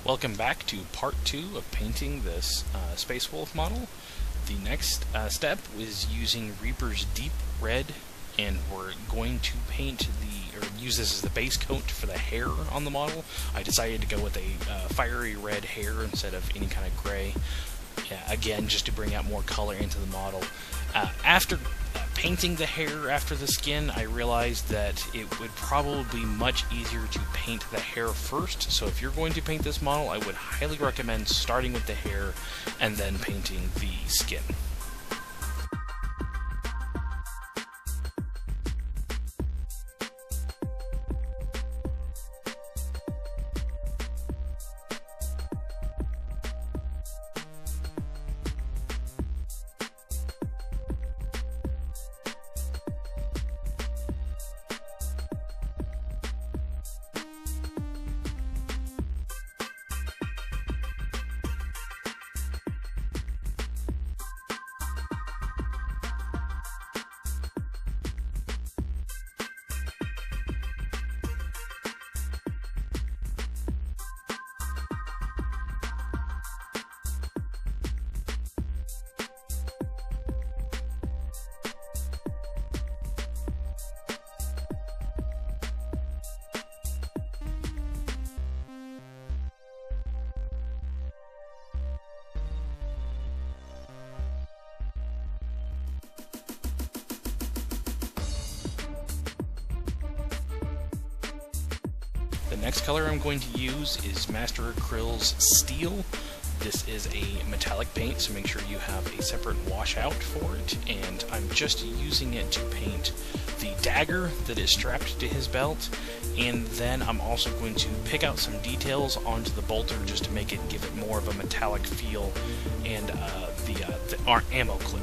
Welcome back to part 2 of painting this Space Wolf model. The next step is using Reaper's Deep Red, and we're going to paint use this as the base coat for the hair on the model. I decided to go with a fiery red hair instead of any kind of gray. Again, just to bring out more color into the model. After painting the hair after the skin, I realized that it would probably be much easier to paint the hair first. So if you're going to paint this model, I would highly recommend starting with the hair and then painting the skin. The next color I'm going to use is Master Acryl's Steel. This is a metallic paint, so make sure you have a separate washout for it, and I'm just using it to paint the dagger that is strapped to his belt, and then I'm also going to pick out some details onto the bolter just to give it more of a metallic feel, and the ammo clip.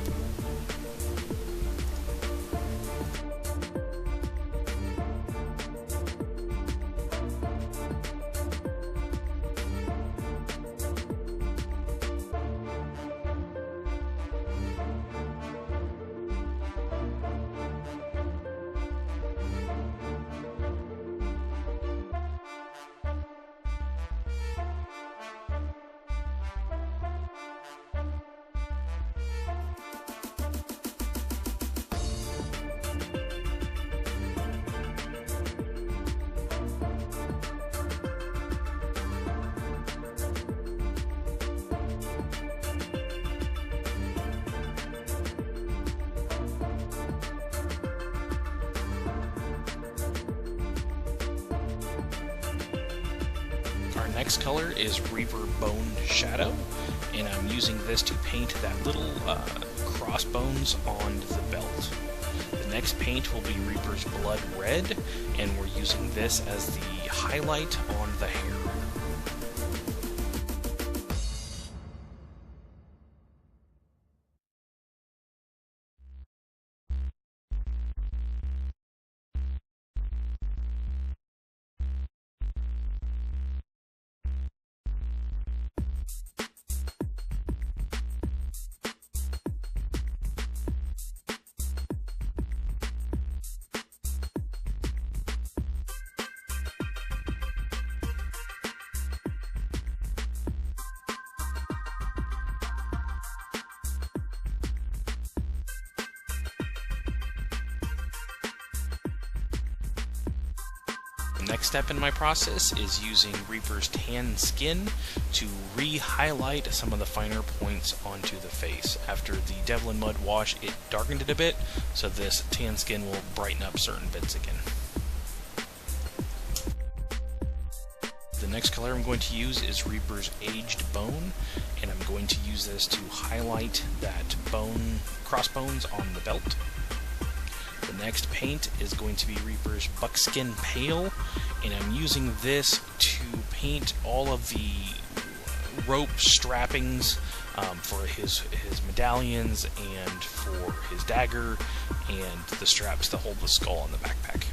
Our next color is Reaper Boned Shadow, and I'm using this to paint that little crossbones on the belt. The next paint will be Reaper's Blood Red, and we're using this as the highlight on the hair. The next step in my process is using Reaper's Tan Skin to re-highlight some of the finer points onto the face. After the Devil in Mud wash, it darkened it a bit, so this tan skin will brighten up certain bits again. The next color I'm going to use is Reaper's Aged Bone, and I'm going to use this to highlight that crossbones on the belt. The next paint is going to be Reaper's Buckskin Pale, and I'm using this to paint all of the rope strappings for his medallions and for his dagger and the straps to hold the skull on the backpack.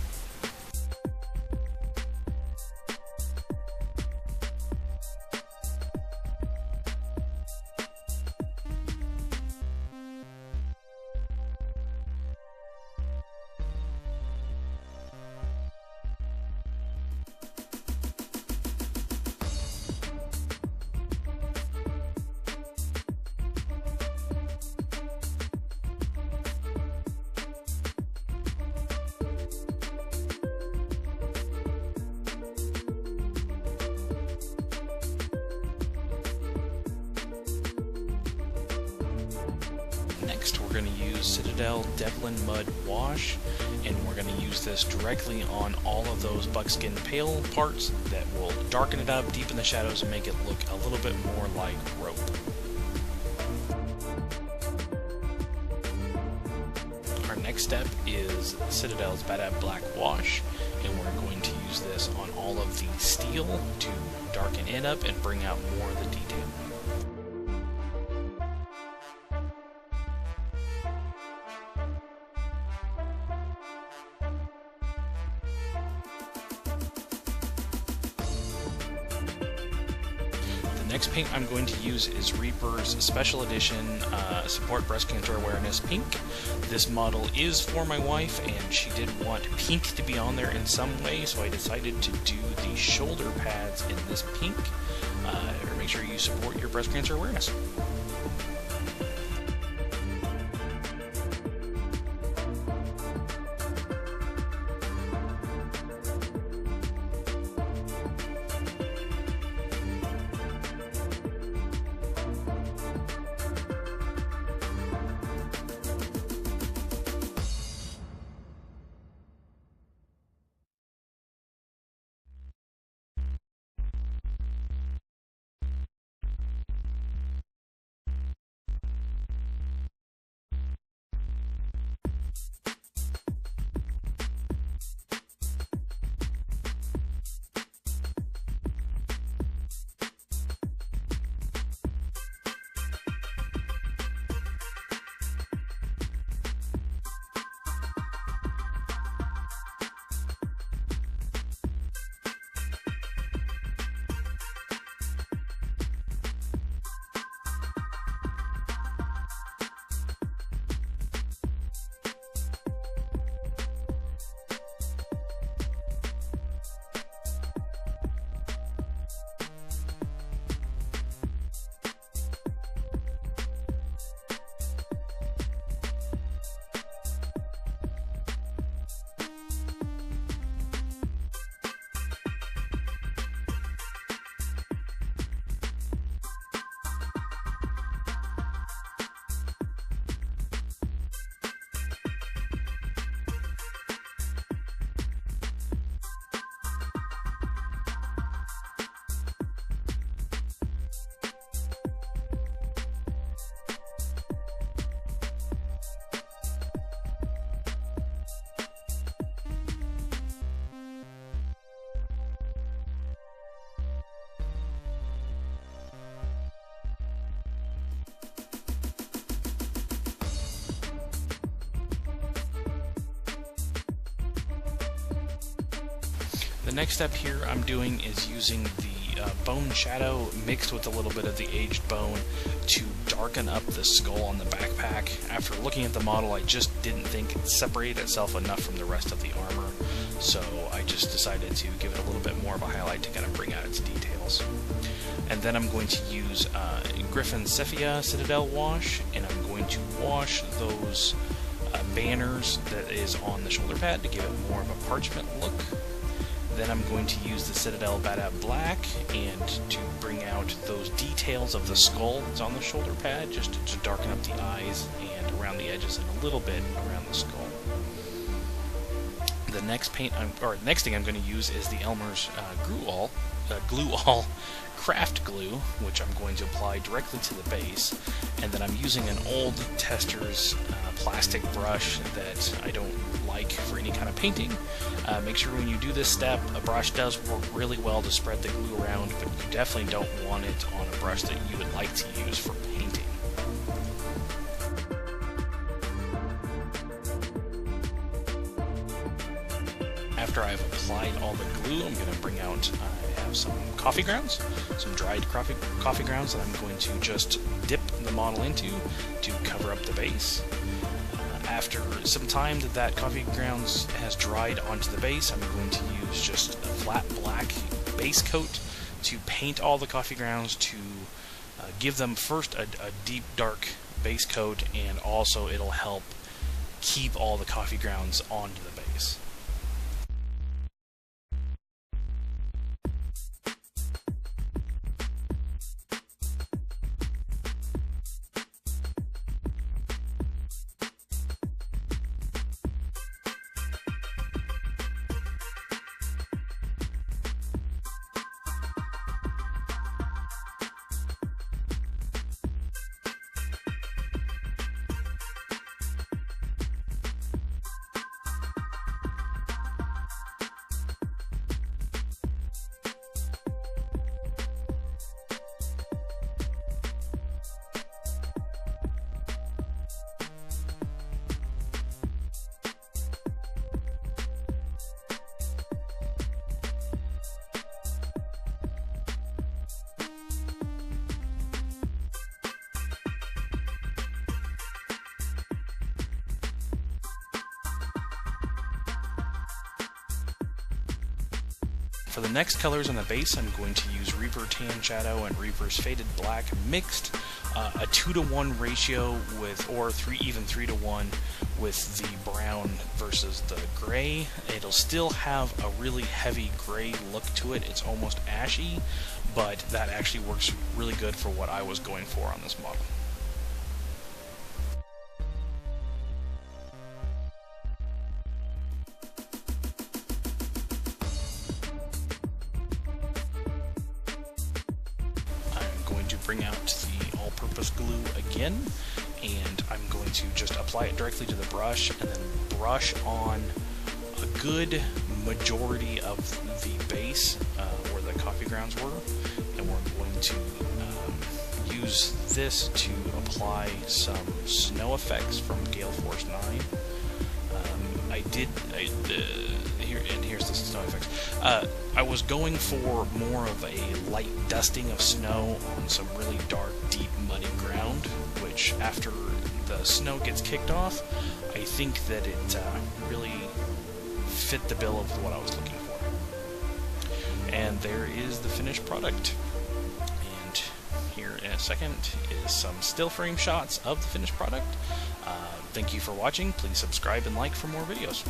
Next, we're going to use Citadel Devlin Mud Wash, and we're going to use this directly on all of those buckskin pale parts that will darken it up, deepen the shadows, and make it look a little bit more like rope. Our next step is Citadel's Badab Black Wash, and we're going to use this on all of the steel to darken it up and bring out more of the detail. The next paint I'm going to use is Reaper's Special Edition Support Breast Cancer Awareness Pink. This model is for my wife, and she did want pink to be on there in some way, so I decided to do the shoulder pads in this pink. Make sure you support your breast cancer awareness. The next step here I'm doing is using the bone shadow mixed with a little bit of the aged bone to darken up the skull on the backpack. After looking at the model, I just didn't think it separated itself enough from the rest of the armor, so I just decided to give it a little bit more of a highlight to kind of bring out its details. And then I'm going to use Griffin Cephia Citadel Wash, and I'm going to wash those banners that is on the shoulder pad to give it more of a parchment look. Then I'm going to use the Citadel Badab Black and to bring out those details of the skull that's on the shoulder pad, just to darken up the eyes and around the edges and a little bit around the skull. The next next thing I'm going to use is the Elmer's Glue All Craft Glue, which I'm going to apply directly to the base. And then I'm using an old Tester's plastic brush that I don't like for any kind of painting. Make sure when you do this step, a brush does work really well to spread the glue around, but you definitely don't want it on a brush that you would like to use for painting. After I've applied all the glue, I'm going to bring out, I have some coffee grounds, some dried coffee grounds that I'm going to just dip the model into to cover up the base. After some time that coffee grounds has dried onto the base, I'm going to use just a flat black base coat to paint all the coffee grounds to give them first a deep dark base coat, and also it'll help keep all the coffee grounds onto the base. For the next colors on the base, I'm going to use Reaper Tan Shadow and Reaper's Faded Black mixed, a 2-to-1 ratio with, or even 3-to-1 with the brown versus the gray. It'll still have a really heavy gray look to it. It's almost ashy, but that actually works really good for what I was going for on this model. Bring out the all-purpose glue again, and I'm going to just apply it directly to the brush and then brush on a good majority of the base where the coffee grounds were, and we're going to use this to apply some snow effects from Gale Force 9. Here's the snow effects. I was going for more of a light dusting of snow on some really dark, deep, muddy ground, which after the snow gets kicked off, I think that it really fit the bill of what I was looking for. And there is the finished product. And here in a second is some still frame shots of the finished product. Thank you for watching. Please subscribe and like for more videos.